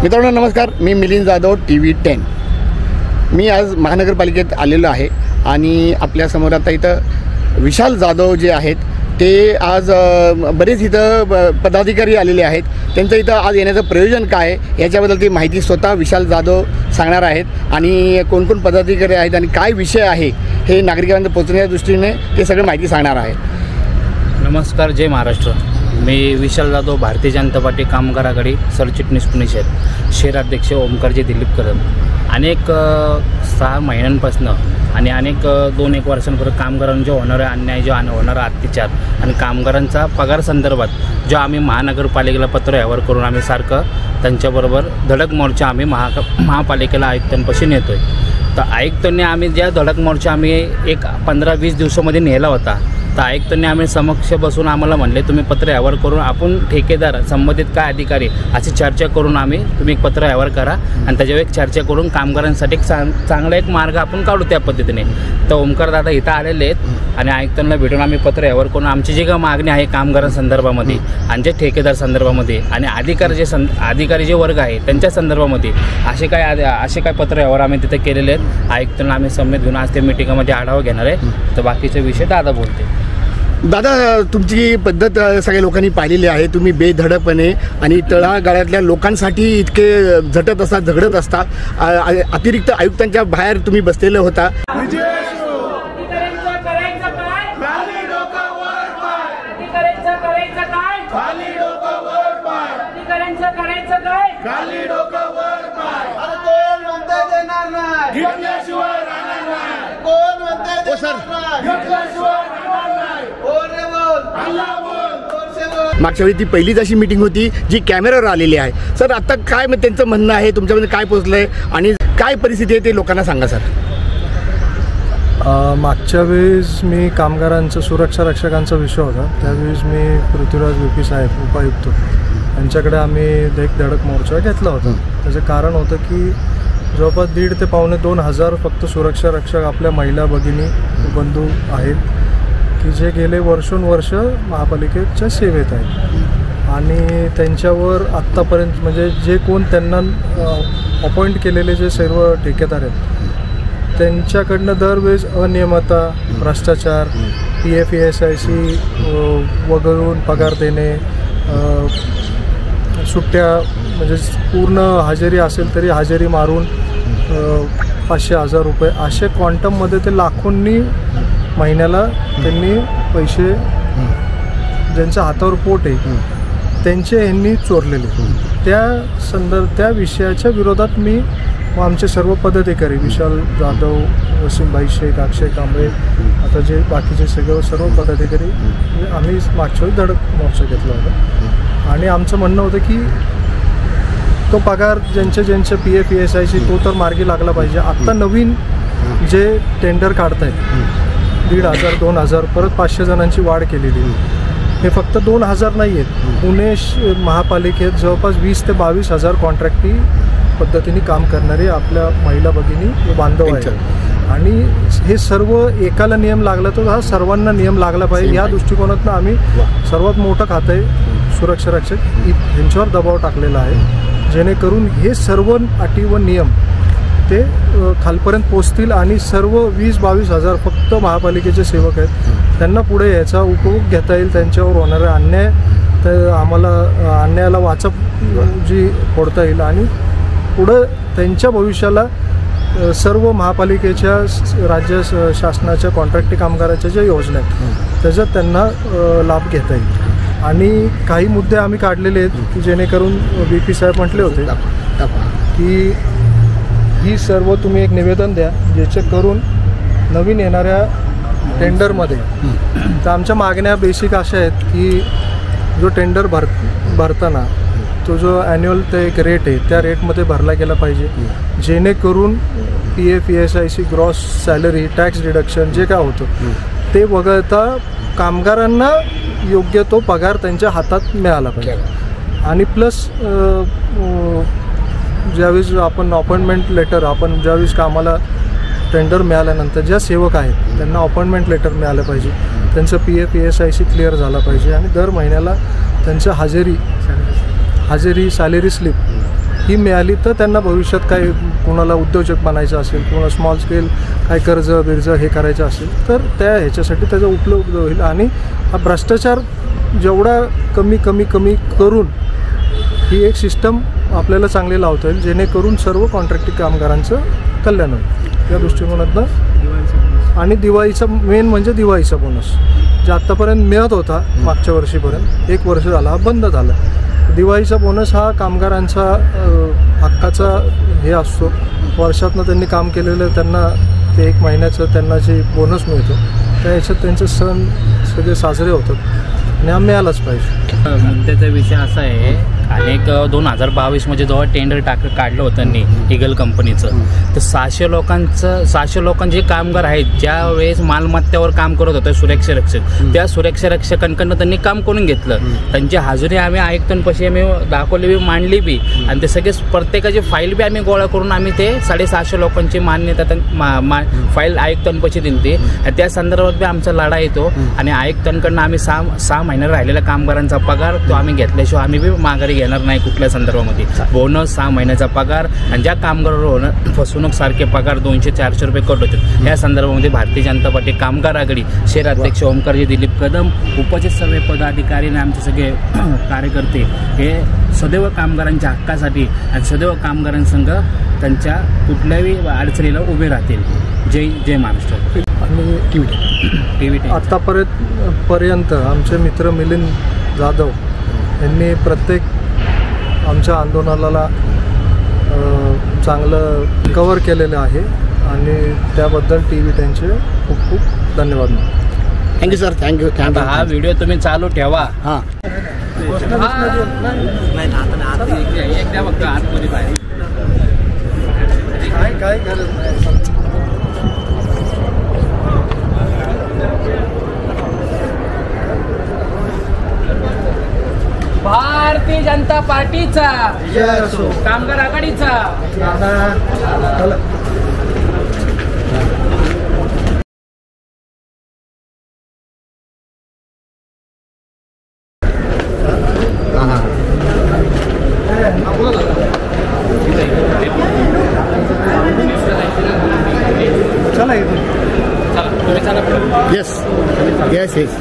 मित्रांनो नमस्कार, मी मिलिंद जाधव TV10। मी आज महानगरपालिकेत आलेलो आहे आणि आपल्यासमोर आता इथं विशाल जाधव जे आहेत ते आज बरेच इथं पदाधिकारी आलेले आहेत। त्यांचं इथं आज येण्याचं प्रयोजन काय आहे याच्याबद्दल ती माहिती स्वतः विशाल जाधव सांगणार आहेत आणि कोण पदाधिकारी आहेत आणि काय विषय आहे हे नागरिकांना पोहोचण्याच्या दृष्टीने ते सगळं माहिती सांगणार आहे। नमस्कार, जय महाराष्ट्र। मी विशाल जाधव, भारतीय जनता पार्टी कामगार आघाडी सरचिटणीस पुणे शहर अध्यक्ष ओमकारजी दिलीप कदम। अनेक 6 महिन्यांपासून आणि अनेक 2-1 वर्षांपर्यंत कामगारांना जो होणारा अन्याय, जो होणारा अत्याचार आणि कामगारांचा पगार संदर्भात जो आम्ही महानगरपालिकेला पत्र व्यवहार करून आम्ही सारखं त्यांच्याबरोबर धडक मोर्चा आम्ही महापालिकेला आयुक्तांपाशी नेतोय। तर आयुक्तांनी आम्ही ज्या धडक मोर्चा आम्ही एक 15-20 दिवसामध्ये नेला होता, तर आयुक्तांनी आम्ही समक्ष बसून आम्हाला म्हणले तुम्ही पत्र व्यवहार करून आपण ठेकेदार संबंधित काय अधिकारी अशी चर्चा करून तुम्ही एक पत्र व्यवहार करा आणि त्याच्यावर एक चर्चा करून कामगारांसाठी एक चांगला एक मार्ग आपण काढू त्या पद्धतीने। तर ओमकार दादा इथं आलेले आहेत आणि आयुक्तांना भेटून आम्ही पत्र व्यवहार करून आमची जी काय मागणी आहे कामगारांसंदर्भामध्ये आणि जे ठेकेदार संदर्भामध्ये आणि अधिकारी जे वर्ग आहे त्यांच्या संदर्भामध्ये असे काय पत्र व्यवहार आम्ही तिथे केलेले आहेत। आयुक्तांना आम्ही समेत घेऊन आज त्या मिटिंगमध्ये आढावा घेणार आहे। तर बाकीचे विषय दादा बोलते। दादा, तुमची पद्धत सगळ्या लोकांनी पाहिलेली आहे। तुम्ही बेधडकपणे आणि तळागाळातल्या लोकांसाठी इतके झटत असता अतिरिक्त आयुक्तांच्या बाहेर तुम्ही बसलेले होता। मागच्या वेळी ती पहिलीच अशी मीटिंग होती जी कॅमेऱ्यावर आलेली आहे। सर, आता काय मग त्यांचं म्हणणं आहे, तुमच्यामध्ये काय पोहोचलंय आणि काय परिस्थिती आहे ते लोकांना सांगा सर। मागच्या वेळेस मी कामगारांचं सुरक्षा रक्षकांचा विषय होता, त्यावेळेस मी पृथ्वीराज VP साहेब उपायुक्त यांच्याकडे आम्ही एक धडक मोर्चा घेतला होता। त्याचं कारण होतं की जवळपास 1,500 ते 2,500 फक्त सुरक्षा रक्षक आपल्या महिला भगिनी बंधू आहेत की जे गेले वर्षोनवर्ष महापालिकेच्या सेवेत आहेत आणि त्यांच्यावर आत्तापर्यंत म्हणजे जे कोण त्यांना अपॉइंट केलेले जे सर्व ठेकेदार आहेत त्यांच्याकडनं दरवेळेस अनियमितता, भ्रष्टाचार, PF ESIC वगळून पगार देणे, सुट्ट्या म्हणजे पूर्ण हजेरी असेल तरी हजेरी मारून 500-1000 रुपये असे क्वांटममध्ये ते लाखोंनी महिन्याला त्यांनी पैसे ज्यांच्या हातावर पोट आहे त्यांचे यांनी चोरलेले। त्या विषयाच्या विरोधात मी व आमचे सर्व पदाधिकारी विशाल जाधव, वसीमभाई शेख, अक्षय कांबळे, आता जे बाकीचे सर्व पदाधिकारी आम्ही मागच्या वेळी धडक मोर्चा घेतला होता आणि आमचं म्हणणं होतं की तो पगार ज्यांचे PF ESIC तो तर मार्गी लागला पाहिजे। आत्ता नवीन जे टेंडर काढत आहेत 1,500-2,000 परत 500 जणांची वाढ केलेली, हे फक्त 2,000 नाही आहेत। पुणे महापालिकेत जवळपास 20,000 ते 22,000 कॉन्ट्रॅक्टी पद्धतीने काम करणारे आपल्या महिला भगिनी बांधव आहेत आणि हे सर्व एकाला नियम लागला तर हा सर्वांना नियम लागला पाहिजे या दृष्टिकोनातून आम्ही सर्वात मोठं खातं आहे सुरक्षा रक्षक यांच्यावर दबाव टाकलेला आहे, जेणेकरून हे सर्व अटी व नियम ते खालपर्यंत पोचतील आणि सर्व 20-22,000 फक्त महापालिकेचे सेवक आहेत त्यांना पुढे याचा उपयोग घेता येईल। त्यांच्यावर होणारा अन्याय तर आम्हाला अन्यायाला वाचा जी फोडता येईल आणि पुढं त्यांच्या भविष्याला सर्व महापालिकेच्या राज्य शासनाच्या कॉन्ट्रॅक्टी कामगाराच्या ज्या योजना आहेत त्याच्यात त्यांना लाभ घेता येईल। आणि काही मुद्दे आम्ही काढलेले आहेत की जेणेकरून VP साहेब म्हटले होते की ही सर्व तुम्ही एक निवेदन द्या ज्याचे करून नवीन येणाऱ्या टेंडरमध्ये तर आमच्या मागण्या बेसिक अशा आहेत की जो टेंडर भरताना तो जो ॲन्युअल ते एक रेट आहे त्या रेटमध्ये भरला गेला पाहिजे, जेणेकरून PF ESIC gross salary tax deduction जे काय होतं ते वगळता कामगारांना योग्य तो पगार त्यांच्या हातात मिळाला पाहिजे। आणि प्लस ज्यावेळेस आपण अपॉइंटमेंट लेटर आपण ज्यावेळेस कामाला टेंडर मिळाल्यानंतर ज्या सेवक आहेत त्यांना अपॉइंटमेंट लेटर मिळालं पाहिजे, त्यांचं PF ESIC क्लिअर झालं पाहिजे आणि दर महिन्याला त्यांचं हजेरी सॅलरी स्लिप ही मिळाली तर त्यांना भविष्यात काही कोणाला उद्योजक बनायचं असेल, कोणाला स्मॉल स्केल काही कर्ज हे करायचं असेल तर त्या ह्याच्यासाठी त्याचा उपलब्ध होईल. आणि हा भ्रष्टाचार जेवढा कमी करून ही एक सिस्टम आपल्याला चांगली लावता येईल, जेणेकरून सर्व कॉन्ट्रॅक्टिंग कामगारांचं कल्याण होईल या दृष्टिकोनातनं. आणि दिवाळीचा मेन म्हणजे दिवाळीचा बोनस जे आत्तापर्यंत मिळत होता मागच्या वर्षीपर्यंत, 1 वर्ष झाला हा बंद झाला. दिवाळीचा बोनस हा कामगारांचा हक्काचा हे असतो. वर्षातनं त्यांनी काम केलेलं त्यांना ते 1 महिन्याचं त्यांना जे बोनस मिळतो त्या ह्याच्यात त्यांचे सण सगळे साजरे होतात आणि हा मिळालाच पाहिजे. मुद्द्याचा विषय असा आहे, अनेक 2022 मध्ये जेव्हा टेंडर काढलं होतं त्यांनी इगल कंपनीचं, तर 600 लोकांचे कामगार आहेत ज्या वेळेस मालमत्तेवर काम करत होते सुरक्षा रक्षक, त्या सुरक्षा रक्षकांकडनं त्यांनी काम करून घेतलं. त्यांची हजेरी आम्ही आयुक्तांपाशी आम्ही दाखवली बी, मांडली बी, आणि ते सगळे प्रत्येकाची फाईल बी आम्ही गोळा करून आम्ही ते 650 लोकांची मान्यता फाईल आयुक्तांपाशी दिली. त्या संदर्भात बी आमचा लढा येतो आणि आयुक्तांकडनं आम्ही 6 महिने राहिलेल्या कामगारांचा पगार तो आम्ही घेतल्याशिवाय आम्ही बी माघारी घेणार नाही कुठल्या संदर्भामध्ये. बोनस 6 महिन्याचा पगार आणि ज्या कामगारावर फसवणूक सारखे पगार 200-400 रुपये कट होते या संदर्भामध्ये भारतीय जनता पार्टी कामगार आघाडी शहराध्यक्ष ओमकारजी दिलीप कदम, उपस्थित सर्व पदाधिकारी आणि आमचे सगळे कार्यकर्ते हे सदैव कामगारांच्या हक्कासाठी आणि सदैव कामगारांसंग त्यांच्या कुठल्याही अडचणीला उभे राहतील. जय महाराष्ट्र. आणि TV 10 आत्तापर्यंत आमचे मित्र मिलिंद जाधव यांनी प्रत्येक आमच्या आंदोलनाला चांगलं कव्हर केलेलं आहे आणि त्याबद्दल TV 10चे खूप खूप धन्यवाद. Thank you sir. थँक्यू. हा व्हिडिओ तुम्ही चालू ठेवा. हां एकदा फक्त आतमध्ये बाहेर काय गरज नाही. भारतीय जनता पार्टीचा, कामगार आघाडीचा. चला इथून तुम्ही चला. Yes yes yes.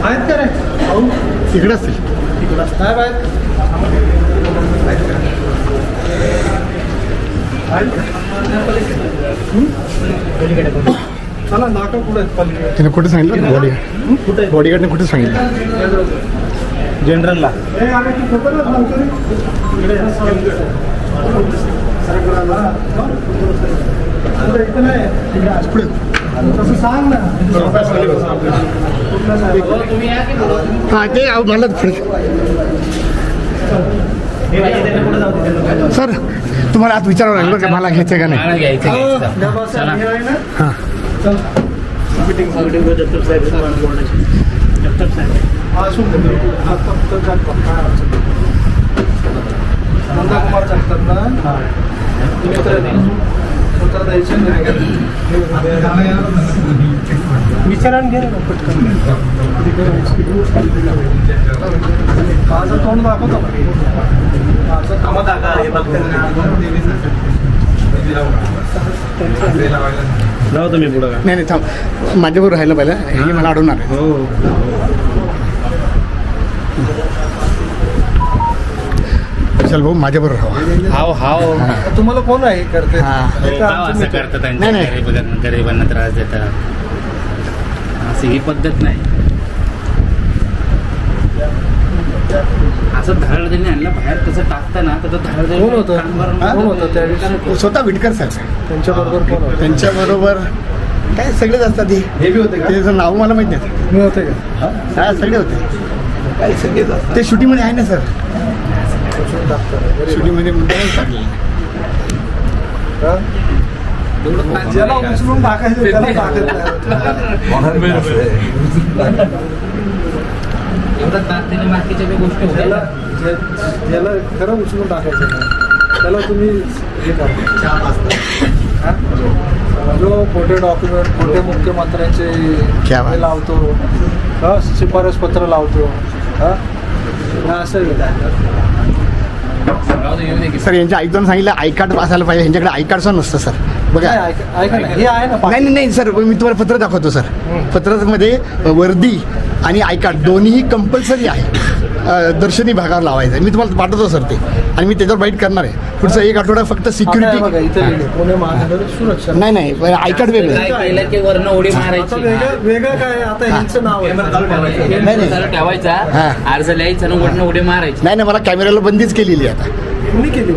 आहेत का रे तिकडे असतील. साहेब आहेत चला नाटक कुठे आहेत? तिने कुठे सांगितलं? बॉडीगार्डने कुठे सांगितलं? जनरलला. तसं सांग ना. हां ते मला सर तुम्हाला आज विचारावं लागलं का मला घ्यायचं का नाही? हां नंदकुमार जगतापना उत्तर द्यायचं विचारान घे ना पटकन. माझं तोंड दाखवतो तुम्ही पुढं. नाही थांब, माझ्याबरोबर राहिलं पहिलं, हे मला अडवणार आहे. विशाल भाऊ माझ्याबरोबर राहा. हाव तुम्हाला कोण आहे करते असं करतात त्यांच्या गरिबांना त्रास देतात, असं ही पद्धत नाही. असं धाड त्यांनी आणलं बाहेर कसं टाकताना तर कोण होतं त्यावेळी? स्वतः विटकर साहेब. त्यांच्याबरोबर कोण होतं? त्यांच्याबरोबर काय सगळेच असतात. हे बी होते, त्याचं नाव मला माहित नाही. तुम्ही होते का? हा सगळे होते. काय सगळे ते शूटिंगमध्ये आहे ना सर, शूटिंगमध्ये मुद्दाच टाकले. ज्याला उचलून टाकायचं त्याला टाकत एवढं ताकदीने बाकीच्या बी गोष्टी होत्या. ज्याला खरं उचलून टाकायचं नाही त्याला तुम्ही हे करता. जो खोटे डॉक्युमेंट, खोटे मुख्यमंत्र्यांचे हे लावतो, शिफारस पत्र लावतो, असं सर यांच्या आयुक्तांनी सांगितलं आय कार्ड असायला पाहिजे. यांच्याकडे आय कार्ड नसतं सर. बघा ऐका ना, हे आहे ना. नाही सर, मी तुम्हाला पत्र दाखवतो सर. पत्रामध्ये वर्दी आणि आय कार्ड दोन्हीही कंपल्सरी आहे. दर्शनी भागावर लावायचं आहे. मी तुम्हाला पाठवतो सर ते, आणि मी त्याच्यावर बाईट करणार आहे. पुढचा एक आठवडा फक्त सिक्युरिटी. पुणे महानगर सुरक्षा नाही आय कार्ड वेगळं की वर्ण उडी मारायची, वेगळं काय आता यांचं नाव नाही ठेवायचा, अर्ज लिहायचा आणि वर्ण उडी मारायची. नाही मला कॅमेऱ्याला बंदीच केलेली आहे आता. केली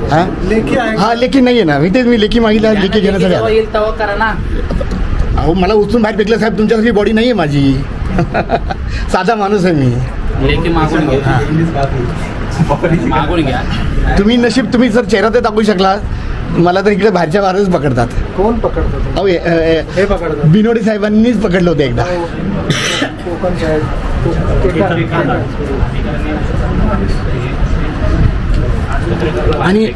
लेखी आहे? हा लेखी नाहीये ना. मी लेखी मागितला, लेखी घेण्यासाठी. येईल तेव्हा करा ना. अहो मला उचलून बाहेर फेकलं साहेब. तुमच्यासाठी बॉडी नाही आहे माझी. साधा माणूस आहे मी. लेखी मागून घ्या, मागून घ्या. तुम्ही नशीब, तुम्ही जर चेहरा ते दाखवू शकला. मला तर इकडे बाहेरच्या बाहेरच पकडतात. कोण पकडतात? अहो हे पकडतात. बिनोडी साहेबांनीच पकडलं होतं एकदा. कोकण साहेब आणि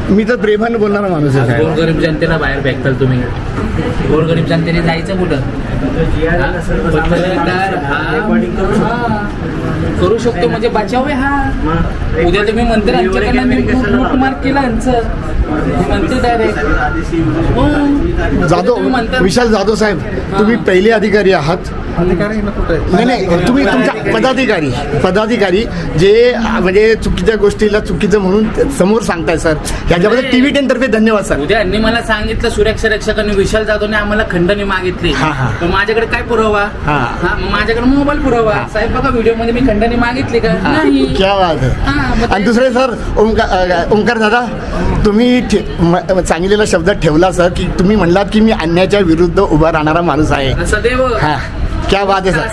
मी तर प्रेमानं बोलणारा माणूस आहे. गोरगरीब जनतेला बाहेर फेकताल तुम्ही. गोरगरीब जनतेने जायचं कुठं? करू शकतो म्हणजे बचावे. हा उद्या तुम्ही मंत्री आमच्याकडनं लूटमार केला यांचं मंत्री डायरेक्ट. जाधव, विशाल जाधव साहेब, तुम्ही पहिले अधिकारी आहात. नाही तुम्ही तुमच्या पदाधिकारी जे म्हणजे चुकीच्या गोष्टीला चुकीचं म्हणून समोर सांगताय सर. याच्याबद्दल TV 10 तर्फे धन्यवाद सर. उद्या यांनी मला सांगितलं सुरक्षा रक्षकांनी विशाल जाधवने आम्हाला खंडणी मागितली. माझ्याकडे काय पुरावा? माझ्याकडे मोबाईल पुरावा. साहेब बघा व्हिडिओ मध्ये मी खंडणी मागितली का? नाही. क्या बात आहे. आणि दुसरे सर, ओंकार दादा, तुम्ही सांगितलेला शब्द ठेवला सर, की तुम्ही म्हणलात की मी अन्यायाच्या विरुद्ध उभा राहणारा माणूस आहे. सदैव. क्या बात आहे सर.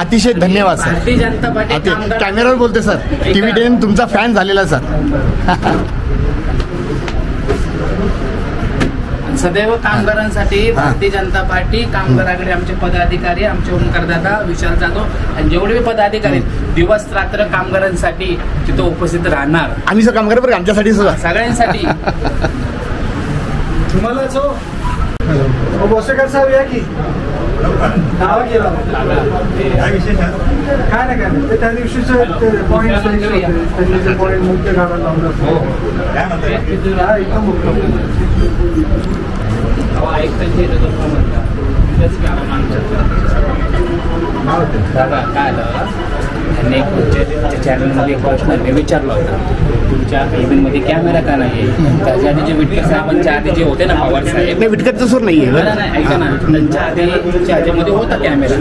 अतिशय धन्यवाद सर. भारतीय जनता पार्टी कॅमेरावर बोलते सर. TV 10 तुमचा फॅन झालेला सर. सदैव कामगारांसाठी भारतीय जनता पार्टी कामगाराकडे आमचे पदाधिकारी, आमचे ओंकारदादा, विशाल जाधव आणि जेवढे पदाधिकारी दिवस रात्र कामगारांसाठी तिथं उपस्थित राहणार. आम्ही सर कामगार बरं, आमच्यासाठी सुद्धा सगळ्यांसाठी. तुम्हाला जो भोसेकर साहेब या की दावा केला काय नाही त्या दिवशीचे पॉईंट त्यांनी पॉईंट मुख्य गाणं लावलं. एकदम काय त्यांनी तुमच्या चॅनलमध्ये एक प्रश्न मी विचारला होता, तुमच्या केबिनमध्ये कॅमेरा का नाही आहे? त्याच्या आधी जे विटकर साहेबांच्या आधी जे होते ना पवार साहेब, नाही विटकरचं सूर नाही आहे. नाही ऐका ना, त्यांच्या आधीच्या ह्याच्यामध्ये होता कॅमेरा.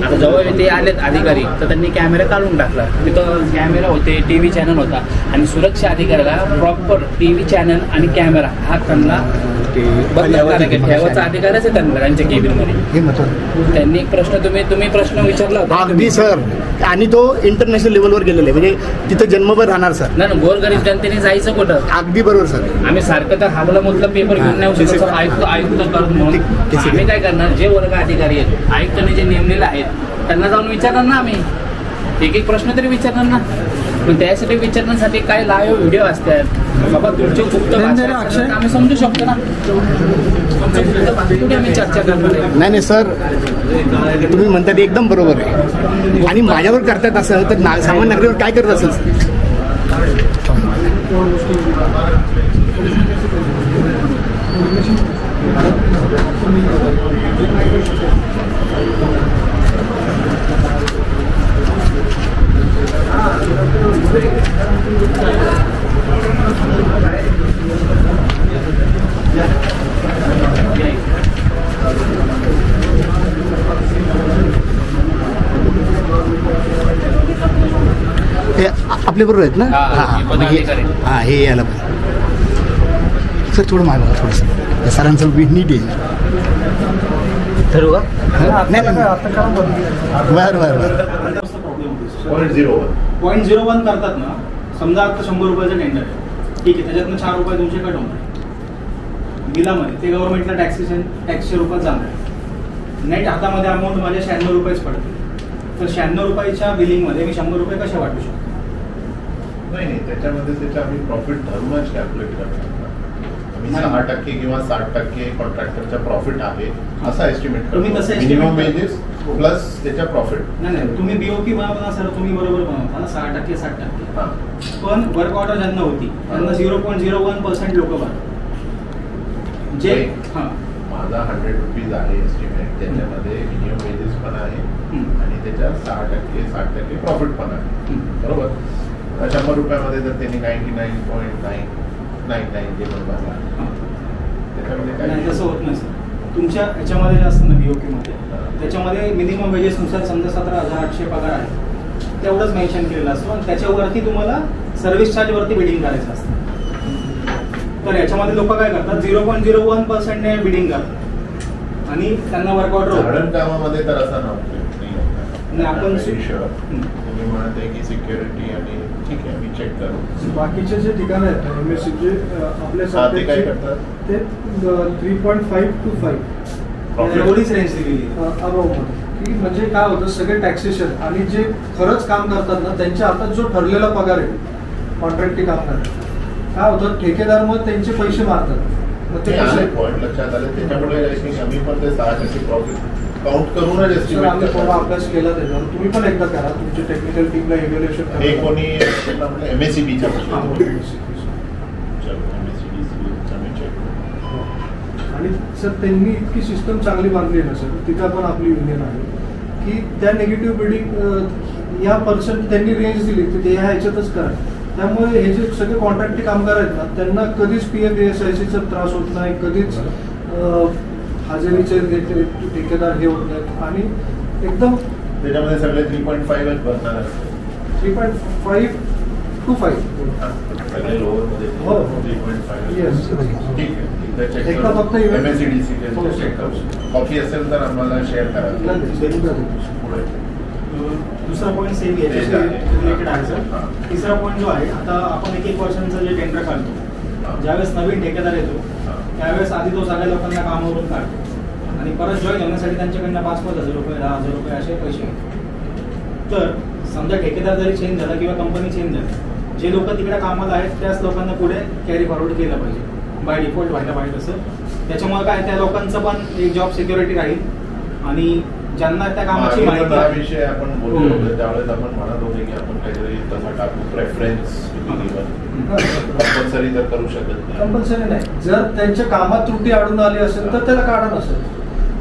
आता जवळ ते आलेत अधिकारी तर त्यांनी कॅमेरा काढून टाकला. तिथं कॅमेरा होते, TV चॅनल होता आणि सुरक्षा अधिकाऱ्याला प्रॉपर TV चॅनल आणि कॅमेरा हा त्यांना ठेवायचा अधिकारच आहे त्यांना त्यांच्या केबिनमध्ये. त्यांनी एक प्रश्न तुम्ही प्रश्न विचारला होता. अगदी सर, आणि तो इंटरनॅशनल लेवलवर गेलेला आहे, म्हणजे तिथं जन्मभर राहणार सर. नाही गोरगरीब जनतेने जायचं कुठं? अगदी बरोबर सर. आम्ही सारखं तर हाबला मुतलं पेपर घेऊन नाही शकत. आयुक्त करून म्हणून आम्ही काय करणार, जे वर्ग अधिकारी आहेत आयुक्तांनी जे नेमलेले आहेत त्यांना जाऊन विचारणार ना. आम्ही एक प्रश्न तरी विचारणार ना. पण त्यासाठी विचारण्यासाठी काय लाईव्ह व्हिडिओ असतात बाबा, तुमचे गुप्त आम्ही समजू शकतो ना. आम्ही चर्चा करणार. नाही सर, तुम्ही म्हणता ते एकदम बरोबर आहे. आणि माझ्यावर करतात असं तर सामान्य नागरिक काय करत असेल? आपल्याबरोबर आहेत ना? हा, हां हे पदाधिकारी. हां, हे यायला पाहिजे सर. थोडं मागे बघा थोडंसं, या सरांचं नीट येईल. ठरवू का? नाही नाही. बरं बरं बरं. 0.01 करतात ना, समजा आता 100 रुपयाचं टेंडर आहे, ठीक आहे, त्याच्यातनं 4 रुपये तुमचे कट होणार बिलामध्ये, ते गव्हर्नमेंटला टॅक्सचे रुपयात जाणार. नेट हातामध्ये अमाऊंट माझ्या 96 रुपयेच पडते. तर 96 रुपयाच्या बिलिंगमध्ये मी 100 रुपये कसे वाटू शकतो? नाही, त्याच्यामध्ये त्याच्या आम्ही प्रॉफिट धरूनच कॅल्क्युलेट करतो. आम्ही 6% किंवा 60% कॉन्ट्रॅक्टरचा प्रॉफिट आहे असा एस्टिमेट तुम्ही करतो. तसं मिनिमम वेजेस प्लस त्याच्या प्रॉफिट. नाही, तुम्ही बीओपी बनवता सर, तुम्ही बरोबर बनवता ना, 6% 60%. हां, पण वर्क ऑर्डर ज्यांना होती त्यांना 0.01% लोक भरतात. जे हां, माझा 100 रुपीज आहे एस्टिमेट, त्याच्यामध्ये मिनिमम वेजेस पण आहे आणि त्याच्यात 6% 60% प्रॉफिट पण आहे. बरोबर. 100 रुपयामध्ये जर त्यांनी 99.999 जे पण भरला त्याच्यामध्ये नाही काय तसं होत नाही सर. तुमच्या याच्यामध्ये जे असतं ना बीओपी मध्ये, त्याच्यामध्ये मिनिमम वेजेसनुसार समजा 17,800 पगार आहे, तेवढंच मेन्शन केलेलं असतं आणि त्याच्यावरती तुम्हाला सर्व्हिस चार्जवरती बिडिंग करायचं असतं. तर याच्यामध्ये लोक काय करतात, 0.01%ने बिडिंग करतात आणि त्यांना वर्क ऑर्डर झाडण कामामध्ये तर असा नव्हतं. नाही, आपण तुम्ही म्हणत आहे की सिक्युरिटी आणि ठीक आहे, मी चेक करू. बाकीचे जे ठिकाण आहेत MSC जे आपल्या ते काय करतात? ते 3.5 to 5 एवढीच रेंज दिलेली अबावमध्ये, की म्हणजे काय होतं, सगळे टॅक्सेशन आणि जे खरंच काम करतात ना त्यांच्या हातात जो ठरलेला पगार आहे कॉन्ट्रॅक्टी कामगार, काय होतं ठेकेदार मग त्यांचे पैसे मारतात. मग ते पॉईंट लक्षात आले. त्याच्यामुळे आम्ही पण ते 6% प्रॉफिट काउंट करूनच आम्ही एस्टिमेट थोडा अभ्यास केला त्याच्यावर. तुम्ही पण एकदा करा, तुमच्या टेक्निकल टीमला इव्हॅल्युएशन हे कोणी MSCBच्या आणि सर त्यांनी इतकी सिस्टम चांगली बांधली आहे ना सर, तिथं पण आपली युनियन आहे की त्या निगेटिव्ह बिल्डिंग या पर्सेंट त्यांनी रेंज दिली तर ते ह्या ह्याच्यातच करा. त्यामुळे हे जे सगळे कॉन्ट्रॅक्टी कामगार आहेत ना त्यांना कधीच PF ESICचा त्रास होत नाही, कधीच हजेरीचे ठेकेदार हे होत नाहीत आणि एकदम त्याच्यामध्ये सगळे 3.5 भरणार 3.5 to 5 सगळे लोअर मध्ये हो. 3.5. Yes. ठीक आहे. एकदा फक्त MSCDC चेक करू. कॉपी असेल तर आम्हाला शेअर करा. पुढे दुसरा पॉईंट सेम रिलेटेड आहे सर. तिसरा पॉईंट जो आहे, आता आपण 1 वर्षांचं जे टेंडर काढतो, ज्यावेळेस नवीन ठेकेदार येतो त्यावेळेस आधी तो सगळ्या लोकांना कामावरून काढतो आणि परत जॉईन होण्यासाठी त्यांच्याकडनं 5,000 रुपये 10,000 रुपये असे पैसे घेतो. तर समजा ठेकेदार जरी चेंज झाला किंवा कंपनी चेंज झाली, जे लोक तिकडे कामाला आहेत त्याच लोकांना पुढे कॅरी फॉरवर्ड केलं पाहिजे, बाय डिफॉल्ट व्हायला पाहिजे तसं. त्याच्यामुळे काय त्या लोकांचं पण एक जॉब सिक्युरिटी राहील आणि ज्यांना त्या कामाची माहिती हा विषय आपण बोललो होतो त्यावेळेस आपण म्हणत होते की आपण काहीतरी तसा टाकू प्रेफरन्स कंपल्सरी तर करू शकत नाही. कंपल्सरी नाही, जर त्यांच्या कामात त्रुटी आढळून आली असेल तर त्याला काढा नसेल.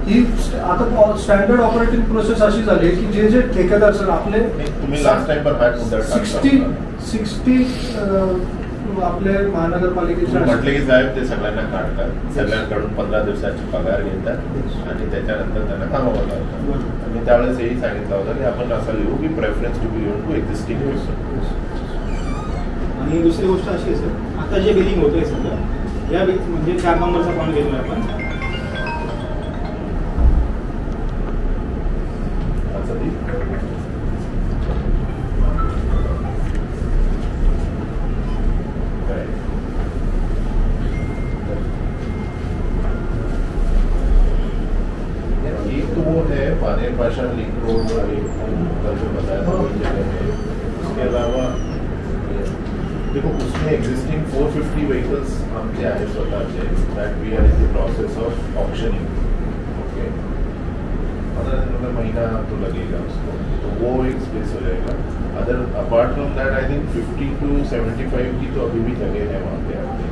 ही आता स्टँडर्ड ऑपरेटिंग प्रोसेस अशी झाली की जे जे ठेकेदार सर आपले तुम्ही लास्ट टाइम पण 60 आपले महानगरपालिकेच्या म्हटले की साहेब ते सगळ्यांना काढतात, सगळ्यांकडून 15 दिवसाची पगार घेतात आणि त्याच्यानंतर त्यांना कामावर लावतात. आणि त्यावेळेस हेही सांगितलं होतं की आपण असं लिहू की preference to be given to existing person. आणि दुसरी गोष्ट अशी आहे सर, आता जे बिलिंग होतंय सध्या या म्हणजे 4 नंबरचा पॉईंट घेतोय आपण. पानेर लिंक रोड उसके अलावा देखो उसमें एग्जिस्टिंग 450 व्हीकल्स हमसे आए स्वतःचे that we are in the process of auctioning. Okay, 15 दिन में महीना तो लगेगा उसको, तो वो एक स्पेस हो जाएगा. Other apart from that I think 50 to 75 की तो अभी भी जगह है वहाँ पे आपके.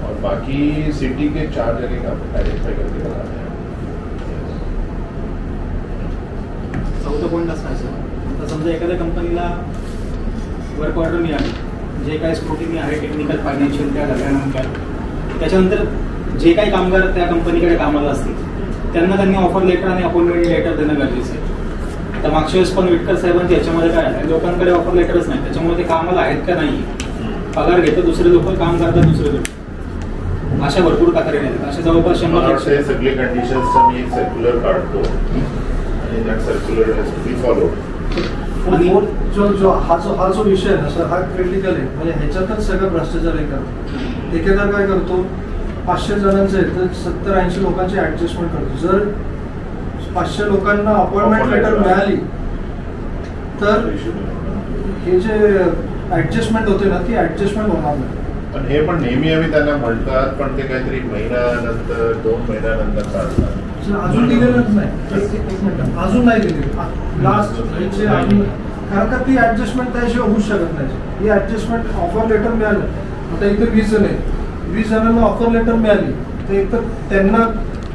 और बाकी सिटी के 4 जगह का आइडेंटिफाई करके बताते हैं. चौथा पॉईंट असा आहे सर, आता समजा एखाद्या कंपनीला वर्क ऑर्डर मिळाली, जे काही स्क्रुटिनी आहे टेक्निकल फायनान्शियल त्या झाल्यानंतर त्याच्यानंतर जे काही कामगार त्या कंपनीकडे कामाला असतील त्यांना त्यांनी ऑफर लेटर आणि अपॉइंटमेंट लेटर देणं गरजेचं आहे. तर मागच्या वेळेस पण विटकर साहेबांचे याच्यामध्ये काय आहे, लोकांकडे ऑफर लेटरच नाही, त्याच्यामुळे ते कामाला आहेत का नाही, पगार घेतात दुसरे लोक, काम करतात दुसरे लोक, अशा भरपूर तक्रारी आहेत. अशा जवळपास 100 सगळे कंडिशन्सचा मी एक सर्क्युलर काढतो आणि that circular has to be follow. आणि जो हा जो विषय आहे ना सर, हा क्रिटिकल आहे. म्हणजे ह्याच्यातच सगळं भ्रष्टाचार आहे करतो. ठेकेदार काय करतो, 500 जणांचं आहे तर 70-80 लोकांची ऍडजस्टमेंट करतो. जर 500 लोकांना अपॉइंटमेंट लेटर मिळाली तर हे जे ऍडजस्टमेंट होते ना, ती ऍडजस्टमेंट होणार नाही. पण हे पण नेहमी आम्ही त्यांना म्हणतात, पण ते काहीतरी महिन्यानंतर 2 महिन्यानंतर काढतात. अजून दिलेलंच नाही. एक मिनिट, अजून नाही दिलेली लास्ट. कारण का ती ऍडजस्टमेंट त्याशिवाय होऊ शकत नाही. ही ऍडजस्टमेंट ऑफर लेटर मिळालं, आता इथे 20 जण आहे, 20 जणांना ऑफर लेटर मिळाली तर एक तर त्यांना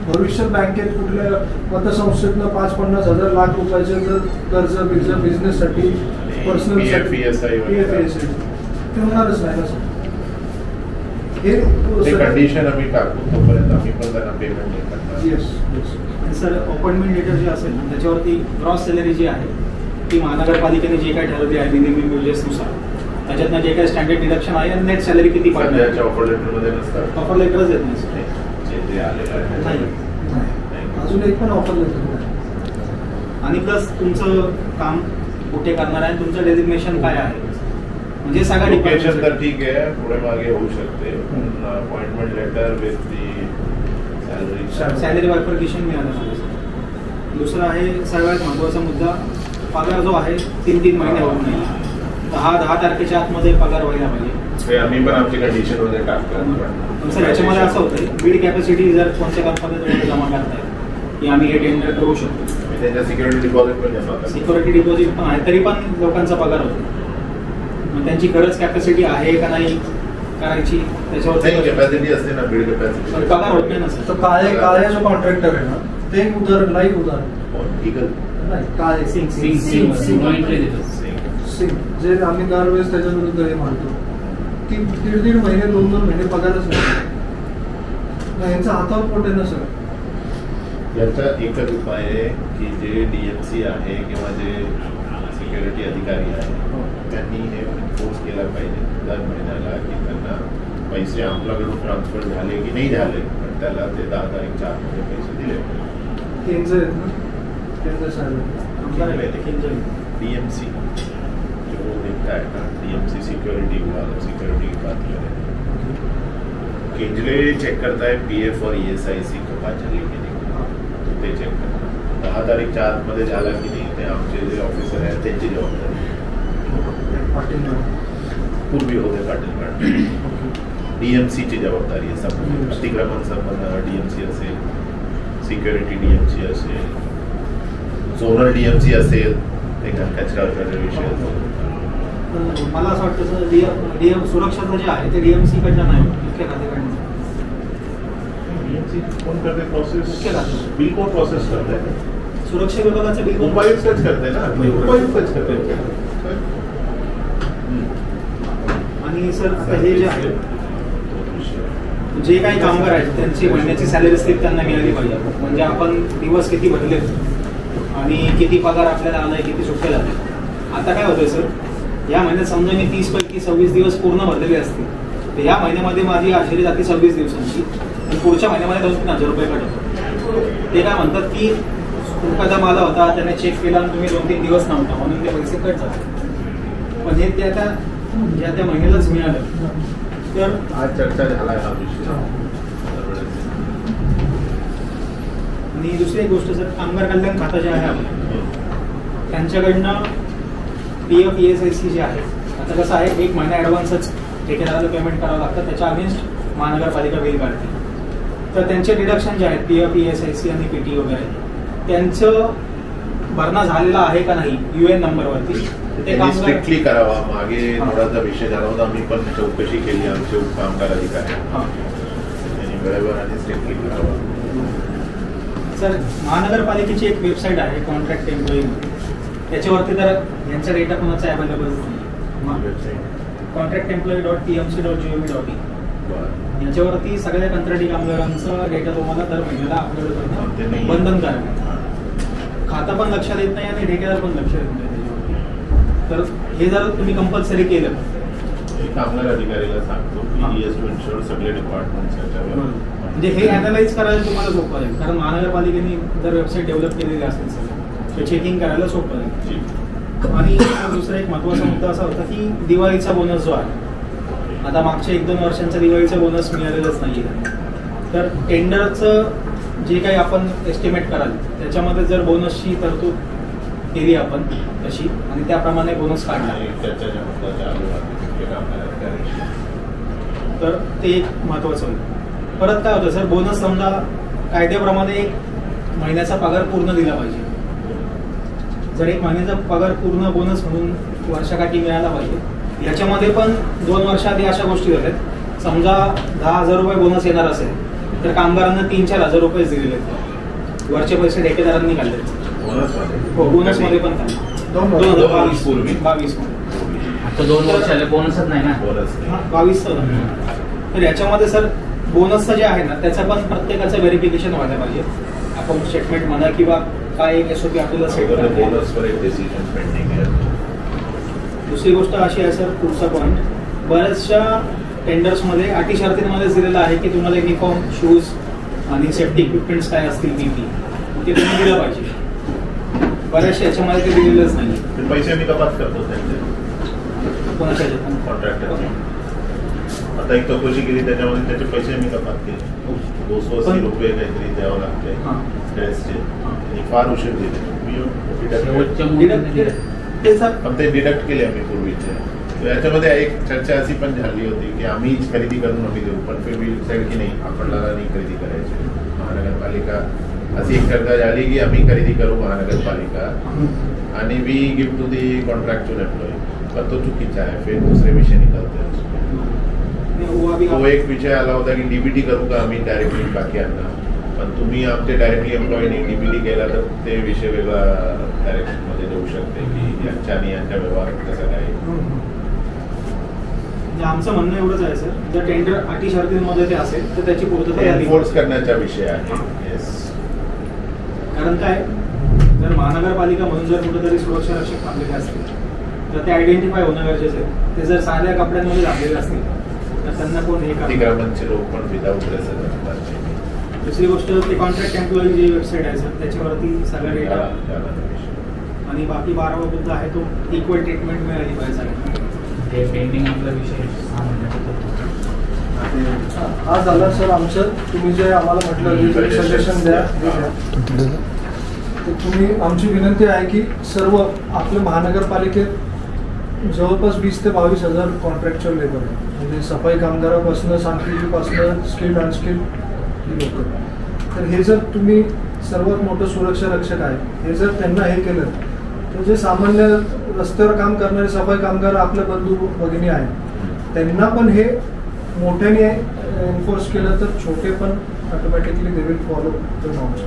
भविष्यात बँकेत कुठल्या पतसंस्थेतनं 50-50 हजार लाख रुपयाचे जर कर्ज बिझनेससाठी पर्सनल PFESI ते होणारच नाही ना सर. हे कंडिशन आम्ही टाकू, तोपर्यंत आम्ही पण त्यांना पेमेंट नाही करणार. आणि सर अपॉइंटमेंट लेटर जे असेल ना, त्याच्यावरती ग्रॉस सॅलरी जी आहे ती महानगरपालिकेने जे काही ठरवली आहे मिनिमम वेजेसनुसार, त्याच्यातनं जे काही स्टँडर्ड डिडक्शन आहे आणि नेट सॅलरी किती पडणार, ऑफर लेटरमध्ये नसतात. ऑफर लेटरच येत नाही सर. जे आलेलं आहे अजून एक पण ऑफर लेटर नाही. आणि प्लस तुमचं काम कुठे करणार आहे, तुमचं डेझिग्नेशन काय आहे, म्हणजे सगळ्या लोकेशन तर डिपार्टमेंट. ठीक आहे, पुढे मागे होऊ शकते, पण appointment letter with the salary bifurcation मिळालं पाहिजे. दुसरं आहे सगळ्यात महत्त्वाचा मुद्दा, पगार जो आहे 3-3 महिने होऊ नये. 10 तारखेच्या आतमध्ये पगार व्हायला पाहिजे. ते आम्ही पण आमची कंडिशनमध्ये टाकतो. पण सर याच्यामध्ये असं होतं, बीड कॅपॅसिटी जर कोणत्या कंपनीत जमा करताय की आम्ही हे टेंडर करू शकतो, त्याच्या सिक्युरिटी डिपॉझिट पण जमा करतो. सिक्युरिटी डिपॉझिट पण आहे, तरी पण लोकांचा पगार होतो. मग त्यांची खरंच कॅपॅसिटी आहे का नाही करायची त्याच्यावर कॅपॅसिटी असते ना, बिल्ड कॅपॅसिटी, पगार होत नाही ना सर. तर काळे जो कॉन्ट्रॅक्टर आहे ना, ते एक उदाहरण नाही, उदाहरण नाही काळे सिंग जे आम्ही दरवेळेस त्याच्या विरुद्ध हे मानतो की 1.5 महिने 2-2 महिने पगारच नाही. यांचा हातावर पोट आहे ना सर. याचा एकच उपाय आहे की जे DMC आहे किंवा जे सिक्युरिटी अधिकारी आहे त्यांनी हे फोर्स केला पाहिजे दर महिन्याला की त्यांना पैसे आपल्याकडून ट्रान्सफर झाले की नाही झाले, पण त्याला ते 10 तारीखच्या आतमध्ये पैसे दिले पाहिजे. केंद्र आहेत ना, केंद्र साहेब DMC जो देखता है ना, DMC सिक्योरिटी विभाग केंद्रे चेक करता है PF और ESIC कपात झाली की नाही, ते चेक करतात. 10 तारीखच्या आतमध्ये झाला की नाही ते आमचे जे ऑफिसर आहेत त्यांची जबाबदारी. पूर्वी होते पाटील मॅडम. DMCची जबाबदारी आहे संपूर्ण अतिक्रमण संबंध DMC असेल, सिक्युरिटी DMC असेल, झोनल DMC असेल, कचरा विषय असेल. मला असं वाटतं सर DM सुरक्षाचं जे आहे ते DMC कडनं नाही, मुख्य खात्याकडनं. DMC कोण करते प्रोसेस? मुख्य खाते. बिल कोण प्रोसेस करते? सुरक्षा विभागाचं बिल उपायुक्तच करते ना, उपायुक्तच करते. आणि सर आता हे जे आहे जे काही कामगार आहेत त्यांची महिन्याची सॅलरी स्लिप त्यांना मिळाली पाहिजे. म्हणजे आपण दिवस किती भरले आणि किती पगार आपल्याला आलाय, किती सुट्ट्या झाल्या. आता काय होतंय सर, या महिन्यात समजा मी 30 पैकी 26 दिवस पूर्ण भरलेले असतील, तर या महिन्यामध्ये माझी आश्चर्य जाते 26 दिवसांची आणि पुढच्या महिन्यामध्ये 2-3 हजार रुपये कट होतो. ते काय म्हणतात की एखादा माल होता त्याने चेक केला आणि तुम्ही 2-3 दिवस नव्हता म्हणून ते पैसे कट झाले. पण हे त्या महिन्यालाच मिळालं. तर आज चर्चा झाला हा विषय. आणि दुसरी एक गोष्ट सर, कामगार कल्याण खातं जे आहे आपलं त्यांच्याकडनं PF ESIC जे आहे, आता कसं आहे 1 महिना ॲडव्हान्सच ठेकेदाराला पेमेंट करावं लागतं, त्याच्या अगेन्स्ट महानगरपालिका बिल काढते. तर त्यांचे डिडक्शन जे आहेत PF ESIC आणि PT वगैरे त्यांचं भरणा झालेला आहे का नाही UN नंबरवरती ते काम स्ट्रिक्टली करावा. मागे थोडासा विषय झाला होता, मी पण चौकशी केली आमचे उपकामगार अधिकारी त्यांनी वेळेवर आणि स्ट्रिक्टली करावा. सर महानगरपालिकेची एक वेबसाईट आहे कॉन्ट्रॅक्ट एम्प्लॉई, त्याच्यावरती तर यांचा डेटा कोणाचा अवेलेबल नाही. contractemployee.tmc.gov.in याच्यावरती सगळ्या कंत्राटी कामगारांचा डेटा तुम्हाला दर महिन्याला अपलोड करणं बंधनकारक आहे. खाता पण लक्षात येत नाही आणि ठेकेदार पण लक्षात येत नाही त्याच्यावरती. तर हे जर तुम्ही कंपल्सरी केलं, कामगार अधिकारीला सांगतो की ही इज टू इन्शुअर सगळे डिपार्टमेंट्स याच्यावर म्हणजे हे अनालाइज करायला तुम्हाला सोपं आहे, कारण महानगरपालिकेने जर वेबसाईट डेव्हलप केलेली असेल सगळं ते चेकिंग करायला सोपं आहे. आणि दुसरा एक महत्त्वाचा मुद्दा असा होता की दिवाळीचा बोनस जो आहे, आता मागच्या 1-2 वर्षांचा दिवाळीचा बोनस मिळालेलाच नाही आहे. तर टेंडरचं जे काही आपण एस्टिमेट कराल त्याच्यामध्ये जर बोनसची तरतूद केली आपण तशी आणि त्याप्रमाणे बोनस काढला तर ते एक महत्त्वाचं होईल. परत काय होतं सर, बोनस समजा कायद्याप्रमाणे 1 महिन्याचा पगार पूर्ण दिला पाहिजे. जर 1 महिन्याचा पगार पूर्ण बोनस म्हणून वर्षाकाठी मिळाला पाहिजे. याच्यामध्ये पण 2 वर्षाआधी अशा गोष्टी झाल्यात, समजा 10,000 रुपये बोनस येणार असेल तर कामगारांना 3-4 हजार रुपये दिलेले आहेत. वरचे पैसे ठेकेदारांनी काढले. हो, बोनसमध्ये पण काढले 2022 आता 2 वर्षाला बोनसच नाही ना. 22. तर याच्यामध्ये सर बोनसचं जे आहे ना त्याचं पण प्रत्येकाचं व्हेरिफिकेशन व्हायला पाहिजे. अकाउंट स्टेटमेंट म्हणा किंवा काय एक SOP आपल्याला सेट करायला. दुसरी गोष्ट अशी आहे सर, पुढचा पॉईंट, बऱ्याचशा टेंडर्समध्ये अटी शर्तींमध्ये दिलेलं आहे की तुम्हाला युनिफॉर्म, शूज आणि सेफ्टी इक्विपमेंट्स काय असतील PP ते तुम्ही दिलं पाहिजे. बऱ्याचशा याच्यामध्ये ते दिलेलंच नाही. पैसे मी कपात करतो त्यांचे कोणाच्या कॉन्ट्रॅक्टरचे. आता एक चौकशी केली त्याच्यामध्ये त्याचे पैसे मी कपात केले. 280 रुपये काहीतरी द्यावं लागते ड्रेसचे. आणि फार उशीर दिले पण ते डिडक्ट केले आम्ही पूर्वीचे. याच्यामध्ये एक चर्चा अशी पण झाली होती की आम्हीच खरेदी करून नव्हती देऊ, पण फिर वी डिसाईड की नाही आपल्याला नाही खरेदी करायची. महानगरपालिका अशी एक चर्चा झाली की आम्ही खरेदी करू महानगरपालिका आणि we give to the contractual employee. पण तो चुकीचा आहे. फिर दुसरे विषय निकलते. तो एक विषय आला होता की DBT करू का आम्ही डायरेक्टली बाकीयांना, पण तुम्ही आमचे डायरेक्टली एम्प्लॉईनी DBT केला तर ते विषय वेगळा डायरेक्शनमध्ये जाऊ शकते की यांच्या आणि यांच्या व्यवहारात कसं काय. आमचं म्हणणं एवढंच आहे सर, जर टेंडर अटी शर्तींमध्ये ते असेल तर त्याची पूर्तता एन्फोर्स करण्याचा विषय आहे. कारण काय, जर महानगरपालिका म्हणून जर कुठेतरी सुरक्षा रक्षक थांबलेले असतील तर ते आयडेंटिफाय होणं गरजेचं आहे. ते जर साध्या कपड्यांमध्ये घातलेले असतील तर त्यांना कोण हे अतिक्रमणचे लोक पण विदाऊट ड्रेस असतात. दुसरी गोष्ट, ते कॉन्ट्रॅक्ट एम्प्लॉई जी वेबसाईट आहे सर त्याच्यावरती सगळा डेटा आणि बाकी 12वा मुद्दा आहे तो इक्वल ट्रीटमेंट मिळाली पाहिजे. ते पेंडिंग आपला विषय हा झाला सर आमचं. तुम्ही जे आम्हाला म्हटलं सजेशन द्या तर तुम्ही, आमची विनंती आहे की सर्व आपल्या महानगरपालिकेत जवळपास 20,000 ते 22,000 कॉन्ट्रॅक्च्युअल लेबर आहे. म्हणजे सफाई कामगारापासून, सांख्यिकीपासून, स्किल्ड अनस्किल्ड लोक. तर हे जर तुम्ही सर्वात मोठं सुरक्षा रक्षक आहे, हे जर त्यांना हे केलं तर जे सामान्य रस्त्यावर काम करणारे सफाई कामगार आपले बंधू भगिनी आहेत त्यांना पण हे मोठ्याने एन्फोर्स केलं तर छोटे पण automatically they will follow the norms.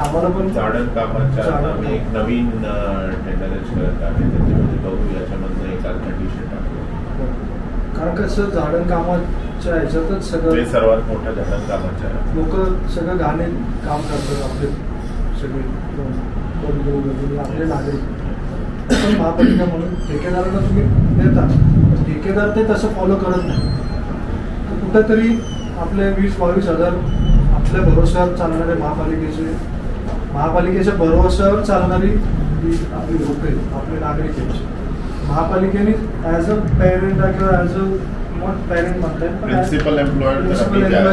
आम्हाला पण झाडण कामाच्या आम्ही एक नवीन टेंडरच करत आहे, त्याच्यामध्ये बघू याच्यामधनं एक अल्टरनेटिव्ह टाकतो. कारण कसं झाडण कामाच्या ह्याच्यातच सगळं सर्वात मोठं झाडण कामाच्या लोक सगळं घाणे काम करतात आपले सगळे बंधू वगैरे आपले नागरिक. पण महापालिका म्हणून ठेकेदारांना तुम्ही देता, ठेकेदार ते तसं फॉलो करत नाही. तर कुठेतरी आपले 20-22,000 आपल्या भरोश्यावर चालणारे महापालिकेच्या भरोश्यावर चालणारी आपली लोक आहेत, आपले नागरिक आहेत. महापालिकेने ॲज अ पेरेंट किंवा ॲज अ नॉट पेरेंट म्हणता येईल प्रिन्सिपल एम्प्लॉय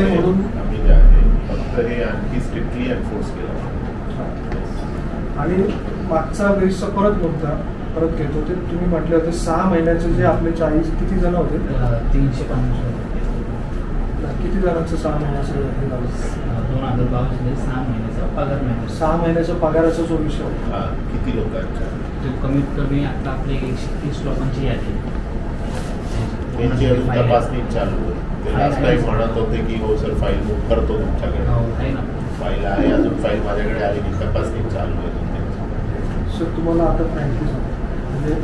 म्हणून फक्त हे आणखी स्ट्रिक्टली एन्फोर्स केलं. आणि मागचा वेळेसचा परत मुद्दा परत घेतो, ते तुम्ही म्हटले होते 6 महिन्याचे जे आपले 40 किती जण होते 350 किती जणांचं 6 महिन्याचं 2022 6 महिन्याचा पगार मिळतो. 6 महिन्याच्या पगाराचा जो विषय होता किती लोकांचा तो कमीत कमी आता आपले 130 लोकांची यादी त्यांची अजून तपासणी चालू आहे. ते लास्ट टाइम म्हणत होते की हो सर फाईल बुक करतो तुमच्याकडे. आहे ना, फाईल आहे, अजून फाईल माझ्याकडे आली की तपासणी चालू आहे. सर तुम्हाला आता फ्रँकली सांगतो, म्हणजे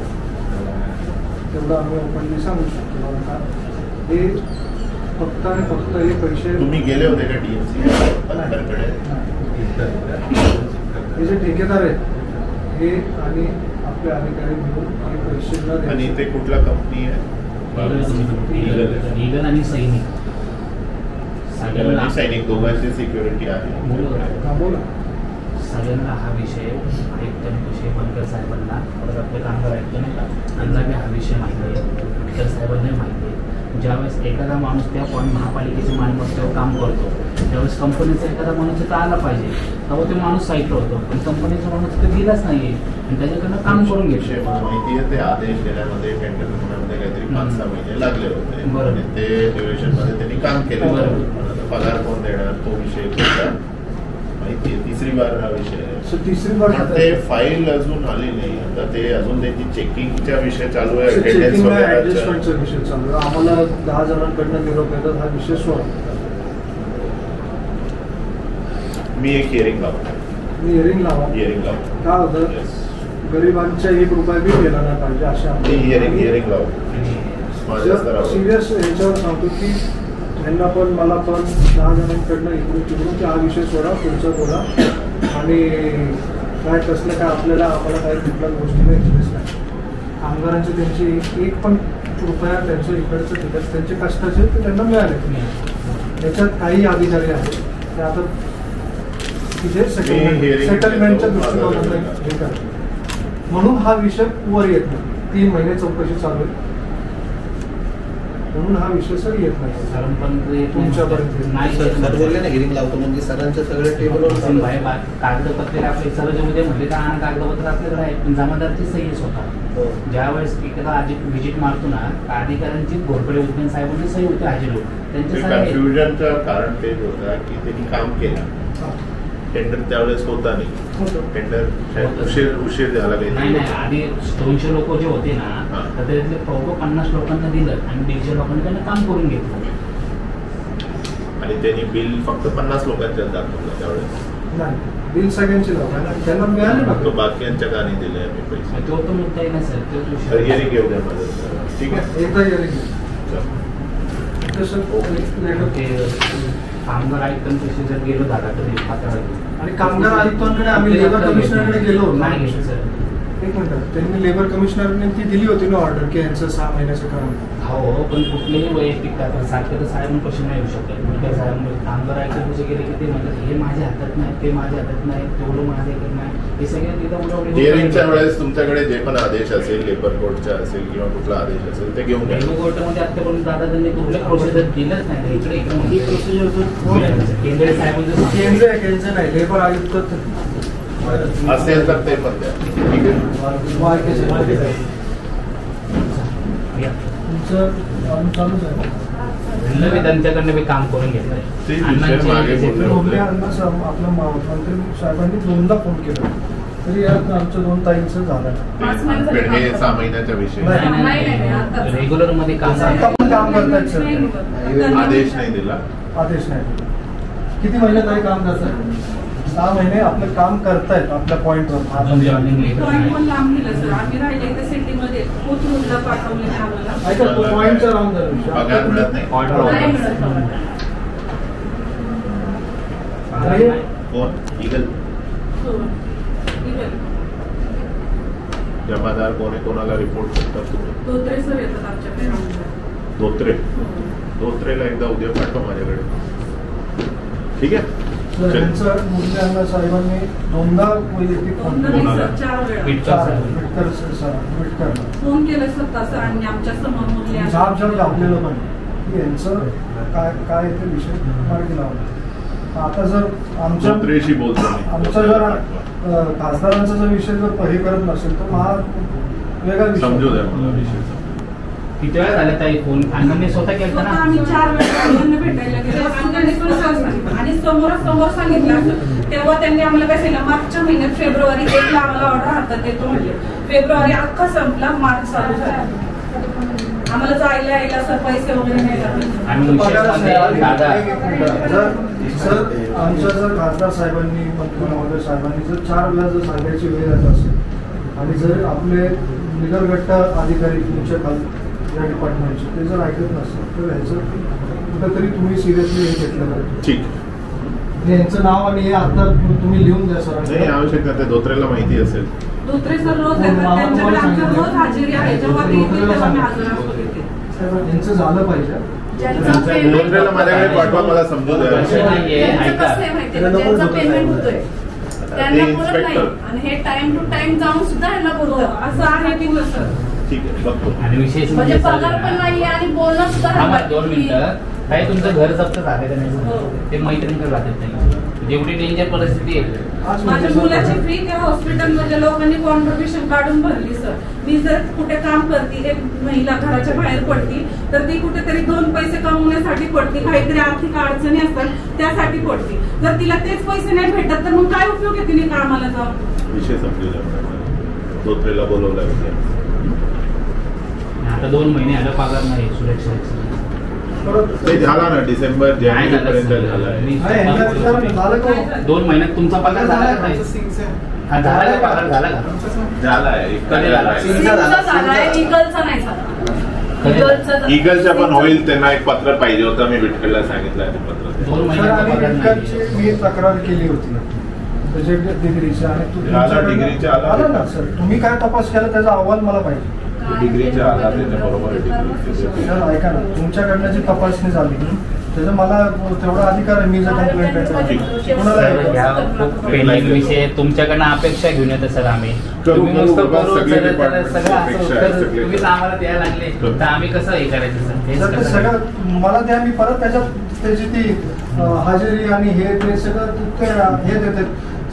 तेवढं आम्ही ओपनली सांगू शकतो का हे फक्त आणि फक्त हे पैसे. तुम्ही गेले होते का DMC कडे? हे जे ठेकेदार आहेत हे आणि आपले अधिकारी मिळून हे पैसे न आणि द्यायचे. ते कुठला कंपनी आहे? ईगल आणि सैनिक आणि सैनिक दोघांची सिक्युरिटी आहे. हा, बोला. सगळ्यांना हा विषय आयुक्तांविषयी बनकर साहेबांना परत आपले कामगार आयुक्त नाही का त्यांना बी हा विषय माहिती आहे, बनकर साहेबांनाही माहिती आहे. ज्यावेळेस एखादा माणूस त्या महापालिकेच्या मालमत्तेवर काम करतो त्यावेळेस कंपनीचा एखादा माणूस इथं आला पाहिजे तेव्हा तो माणूस साईटला होतो, पण कंपनीचा माणूस इथं गेलाच नाही आणि त्याच्याकडनं काम करून विषय घेतलं. मला माहिती आहे ते आदेश देण्यामध्ये टेंडर होण्यामध्ये काहीतरी 5-6 महिने लागले होते. बरोबर. आणि ते ड्युरेशनमध्ये त्यांनी काम केलं. बरोबर. पण आता पगार कोण देणार तो विषय होता. माहिती आहे 3री बार हा विषय आहे. So, 3री बार पण ते फाईल अजून आली नाही. आता ते अजून त्यांची चेकिंगचा विषय चालू आहे. अटेंडन्स चेकिंग वगैरे ऍडजस्टमेंटचा विषय चालू आहे. आम्हाला 10 जणांकडनं निरोप येतात, हा विषय सोडा. मी एक हिअरिंग लावतो. मी हिअरिंग लावा. हिअरिंग लावतो. काय होतं Yes. गरिबांच्या 1 रुपया बी गेला नाही पाहिजे अशा मी हिअरिंग लावतो. माझ्या स्तरावर. सिरियस याच्यावर सांगतो की त्यांना पण मला पण 10 जणांकडनं इकडून तिकडून की हा विषय सोडा, पुढचा बोला. आणि काय कसलं काय आम्हाला काही कुठल्या गोष्टीला इंटरेस्ट नाही. कामगारांची त्यांची एक पण रुपया त्यांचं इकडचं तिकडचं त्यांचे कष्टाचे ते त्यांना मिळाले. त्याच्यात काही अधिकारी आहेत ते आता तिथे सेटलमेंटच्या दृष्टिकोनातून हे करतात. म्हणून हा विषय वर येत नाही. 3 महिने चौकशी चालू आहे म्हणून हा विषय सर येत नाही. कारण पण तुमच्यापर्यंत नाही सर बोलले ना हिरिंग लावतो म्हणजे सरांचे सगळे टेबलवर भाई कागदपत्रे आपले सर्व जे उद्या म्हणले का कागदपत्र आपल्याकडे आहेत पण जमादारची सही स्वतः ज्यावेळेस एखादा व्हिजिट मारतो ना अधिकाऱ्यांची घोरपडे उद्यान साहेबांची सही होते हजेर होते त्यांच्या सही कन्फ्युजनचं कारण तेच होतं की त्यांनी काम केलं. टेंडर त्यावेळेस होता नाही. टेंडर उशीर झाला नाही काही. नाही आधी 200 लोक जे होते ना हा. तर त्यातले 50 लोकांना दिलं आणि 150 लोकांना त्यांना काम करून घेतलं. आणि त्यांनी बिल फक्त 50 लोकांच्याच दाखवलं त्यावेळेस. नाही बिल सगळ्यांची लोकांना त्यांना मिळाले तो बघा. बाकीच्या का नाही दिले आम्ही पैसे. तो मुद्दा आहे ना सर तोच तर विषय. हिअरिंग घेऊ द्या माझं. ठीक आहे. एकदा हिअरिंग चल. तसं कामगार आयुक्तांपाशी जर गेलो दादा तरी आणि कामगार आयुक्तांकडे आम्ही लेबर कमिशनरकडे गेलो होतो. नाही गेलो सर. एक मिनिट त्यांनी लेबर कमिशनरने ती दिली होती ना ऑर्डर की यांचं 6 महिन्याचं काम. हो पण कुठलेही वैयक्तिक काय सारखं तर साहेब कशी नाही येऊ शकत. त्या साहेब कामगार आयुक्तांपाशी गेले की ते म्हणतात हे माझ्या हातात नाही ते माझ्या हातात नाही तेवढं माझ्या हातात नाही हे सगळं तिथं हिअरिंगच्या वेळेस तुमच्याकडे जे पण आदेश असेल लेबर कोर्टचा असेल किंवा कुठला आदेश असेल ते घेऊन घ्या. रेल्वे कोर्टामध्ये आतापर्यंत दादा त्यांनी कुठल्या प्रोसिजर केलंच नाही. इकडे ही प्रोसिजर केंद्रीय साहेबांचं केंद्र नाही लेबर आयुक्त असेल तर ते पण द्या. ठीक आहे. तुमचं चालूच आहे. त्यांच्याकडनं मी काम करून ते घेतलंय. विषय मागे बोलले होते. आपल्या मंत्री साहेबांनी 2दा फोन केला तरी यात आमच्या 2 ताईंचं झालं. हे 6 महिन्याचा विषय. रेग्युलर मध्ये काम आता पण काम करतायत सर. आदेश नाही दिला. आदेश नाही. किती महिने ताई काम करतात? 6 महिने आपलं काम करतायत आपल्या पॉईंटवर. ऐका पॉईंटचा राऊंड पगार मिळत नाही. कोण? ईगल जमादार कोणी कोणाला रिपोर्ट करतात तुम्ही? धोत्रेला एकदा उद्या पाठवा माझ्याकडे. ठीक आहे. त्यांचं मुरली साहेबांनी 2दा वैयक्तिक फोन फोन केलं स्वतः सरांनी आमच्या समोर झाप दाबलेलं पण की यांचं काय ते विषय मार्गी लावला. आता जर आमच्या जर खासदारांचा जर विषय जर हे करत नसेल तर हा वेगळा विषय. समजू द्या मला विषय. किती वेळा झाला ताई फोन अण्णांनी स्वतः केला ना. आम्ही 4 वेळा भेटायला गेलो आणि समोरासमोर सांगितलं तेव्हा त्यांनी आम्हाला काय सांगितलं मागच्या महिन्यात फेब्रुवारी 1ला आम्हाला ऑर्डर हातात देतो म्हणजे फेब्रुवारी अख्खा संपला मार्च चालू झाला. आम्हाला जायला यायला सर पैसे वगैरे नाही सर आमच्या जर खासदार साहेबांनी मंत्री महोदय साहेबांनी जर 4 वेळा जर सांगायची वेळ येत असेल आणि जर आपले निगरगट्ट अधिकारी तुमच्या या डिपार्टमेंटचे ते जर ऐकत नसेल तर ह्याचं कुठंतरी तुम्ही सिरियसली हे घेतलं पाहिजे. ठीक. यांचं नाव आणि हे आता तुम्ही लिहून द्या सर. नाही आवश्यक नाही, ते धोत्रेला माहिती असेल. धोत्रे सर रोज येतात, त्यांच्याकडे आमच्या रोज हजेरी आहे. जेव्हा ते येतील तेव्हा मी हजर असतो तिथे. यांचं झालं पाहिजे. धोत्रेला माझ्याकडे पाठवा, मला समजू द्या. त्यांचं कसं आहे माहिती आहे, ज्यांचं पेमेंट होतोय त्यांना बोलत नाही आणि हे टाइम टू टाइम जाऊन सुद्धा यांना बोलतात. असं आहे की सर. ठीक आहे, बघतो. आणि विशेष म्हणजे पगार पण नाही आणि बोलणं सुद्धा 2 मिनिटं. काय तुमचं घर जप्त झालं का नाही? ते मैत्रिणीकडे राहतात नाही. जेवढी डेंजर परिस्थिती आहे. माझ्या मुलाची फी त्या हॉस्पिटलमध्ये लोकांनी कॉन्ट्रिब्युशन काढून भरली सर. मी जर कुठे काम करते, एक महिला घराच्या बाहेर पडती तर ती कुठेतरी 2 पैसे कमवण्यासाठी पडती, काहीतरी आर्थिक अडचणी असतात त्यासाठी पडती. जर तिला तेच पैसे नाही भेटत तर मग काय उपयोग आहे तिने कामाला जाऊन? विषय संपलेला. धोत्रेला बोलवला. आता 2 महिने आला पगार नाही सुरक्षा. ते झाला ना, डिसेंबर जानेवारीपर्यंत झाला आहे. 2 महिन्यात तुमचा पगार झाला का नाही? झाला का पगार? झाला का? झालाय. इगलचा नाही झाला. इगलच्या पण होईल. त्यांना एक पत्र पाहिजे होतं, मी विठ्ठलला सांगितलं आहे ते पत्र. 2 महिन्यात मी तक्रार केली होती डिग्रीच्या आणि डिग्रीच्या आला ना सर. तुम्ही काय तपास केला त्याचा अहवाल मला पाहिजे. डिग्रीच्या आला त्याच्या बरोबर सर ऐका ना, तुमच्याकडनं जी तपासणी झाली त्याचा मला तेवढा अधिकार आहे. मी जर कंप्लेंट पेंडिंग विषय तुमच्याकडनं अपेक्षा घेऊन येतो सर. आम्ही तुम्ही मस्त तुम्हीच आम्हाला द्यायला लागले तर आम्ही कसं हे करायचं सर? सगळं मला द्या, मी परत त्याची ती हजेरी आणि हे ते सगळं हे देते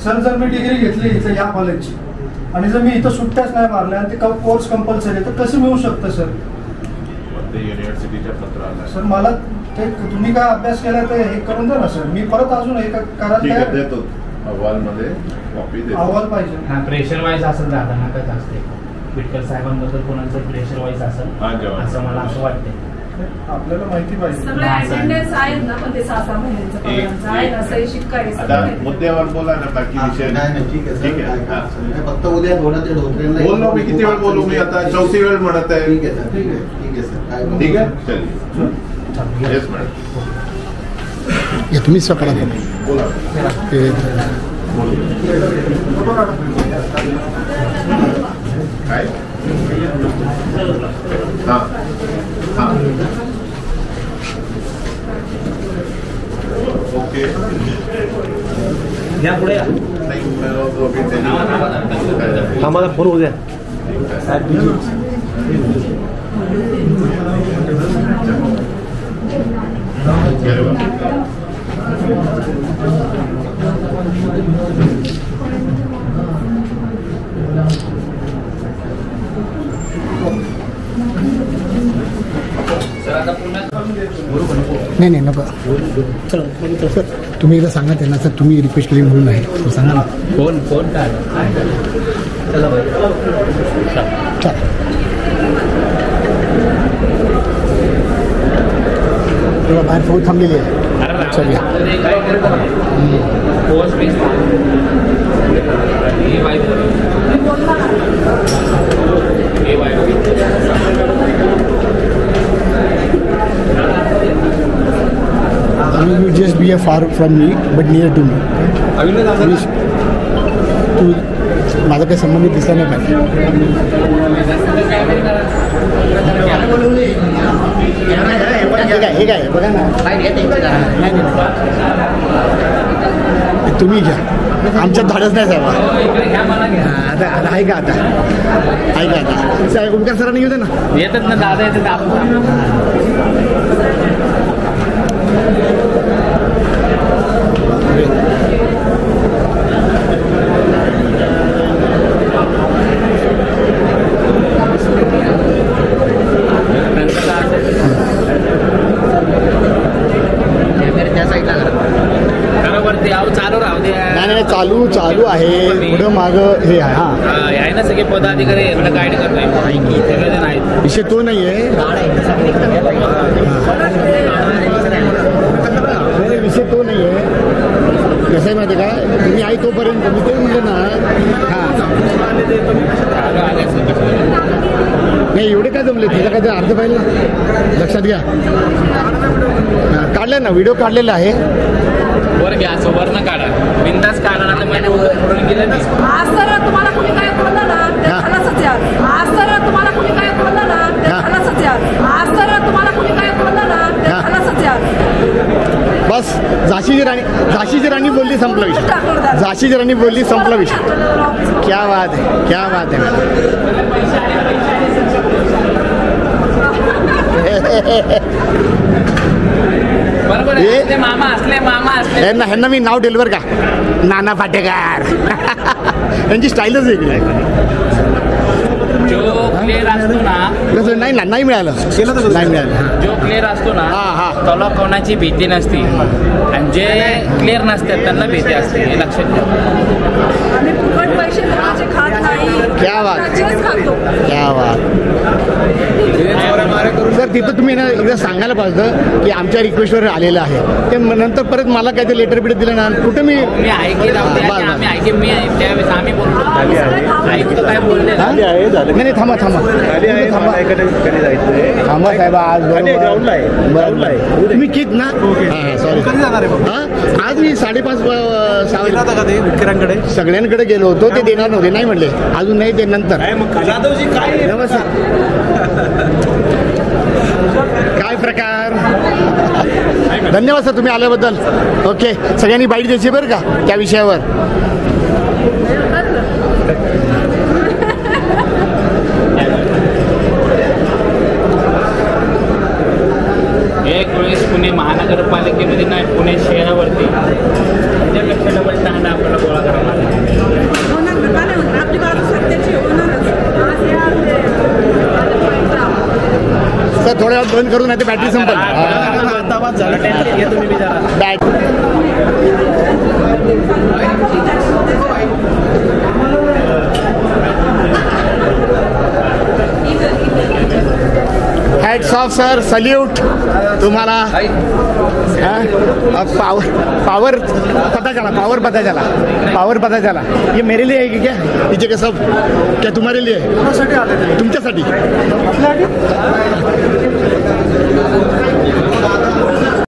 सर. जर मी डिग्री घेतली इथं या कॉलेजची आणि जर मी इथं सुट्ट्याच नाही मारल्या आणि ते कोर्स कंपल्सरी तर कसं मिळू शकतं सर? युनिव्हर्सिटीच्या पत्राला सर मला ते तुम्ही काय अभ्यास केला ते हे करून द्या ना सर. मी परत अजून हे करायला देतो. अहवालमध्ये कॉपी देतो. अहवाल पाहिजे. हा प्रेशर वाईज असेल दादा ना काय असते विठ्ठल साहेबांबद्दल कोणाचं प्रेशर वाईज असेल असं मला असं वाटतंय. आपल्याला माहिती पाहिजे. सगळे अटेंडन्स आहेत ना, पण ते 6-6 महिन्यांचं आहे ना, सही शिक्का आहे. आता मुद्द्यावर बोला ना, बाकी विषय नाही. ठीक आहे सर. फक्त उद्या धोरणाचे धोत्रेला बोललो मी. किती वेळ बोलू मी? आता 4थी वेळ म्हणत आहे. ठीक आहे सर. ठीक आहे सर. ठीक आहे, चल. Yes madam. तुम्हीच पकडा बोला. काय? हां हां ओके. या पुढे आम्हाला फोन होऊ द्या. नाही नको. चला सर, तुम्ही एकदा सांगा त्यांना सर. तुम्ही रिक्वेस्ट केली म्हणून आहे, सांगा ना. फोन काय चला तेव्हा बाहेर फोन थांबलेली आहे. अच्छा घ्या. You just be far from me, but near to me. तू माझा काही संबंध दिसला नाही पाहिजे. हे काय बघा ना. नाही तुम्ही घ्या, आमच्यात धाडच नाही साहेब. आता आहे का? आता आहे का? आता साहेब ओमकार सरांनी येऊ दे ना. येतात ना दादा, येतात. चालू आहे. पुढं मागं हे आहे. आहे ना सगळे पदाधिकारी गाईड करताय. विषय तो नाही आहे. विषय तो नाही आहे. कसं आहे माहिती काय, तुम्ही आहे तोपर्यंत मी ते म्हणलं ना. नाही एवढे काय जमले तिला काय अर्ध पाहिजे लक्षात घ्या. काढले ना, व्हिडिओ काढलेला आहे. वर घ्या असं वर न काढा बिंदास काढा ना तर पडून गेलं ना आज तर तुम्हाला कुणी काय बोललं ना ते खलासच आहे आज तर तुम्हाला कुणी काय बोललं ना ते खलासच आहे आज तर तुम्हाला कुणी काय बोललं ना ते खलासच आहे बस झाशीची राणी बोलली संपला विषय झाशीची राणी बोलली संपला विषय क्या बात है बरोबर मामा असले ह्यांना मी नाव डिलिव्हर का नाना पाटेकर यांची स्टाईलच वेगळी आहे जो प्लेअर असतो ना नाही मिळालं जो प्लेअर असतो ना त्याला कोणाची भीती नसते आणि जे प्लेअर नसतात त्यांना भीती असते हे लक्षात घ्या आम्ही फुकट पैसे कोणाचे खात नाही क्या बात सर तिथं तुम्ही ना एकदा सांगायला पाहिजे की आमच्या रिक्वेस्टवर आलेलं आहे ते नंतर परत मला काय ते लेटर बिटर दिलं ना कुठे मी ऐकलं मी त्यावेळेस आम्ही बोलतो ऐकतो काय बोलले नाही थांबा साहेब आज तुम्ही कित ना सॉरी आज मी 5:30 सगळ्यांकडे गेलो होतो ते देणार नव्हते नाही म्हणले अजून नाही ते नंतर नमस्कार काय प्रकार धन्यवाद सर तुम्ही आल्याबद्दल ओके सगळ्यांनी बाईट द्यायची बरं का त्या विषयावर एक वेळेस पुणे महानगरपालिकेमध्ये नाही पुणे शहरावरती त्यापेक्षा डबल स्टँड आपल्याला गोळा करावा सर थोड्या वेळ बंद करून नाही ते बॅटरी संपल हॅट्स ऑफ सर सल्यूट तुम्हाला पावर पता चला ये मेरे लिए है कि क्या नीचे के सब क्या तुम्हारे लिए तुमच्यासाठी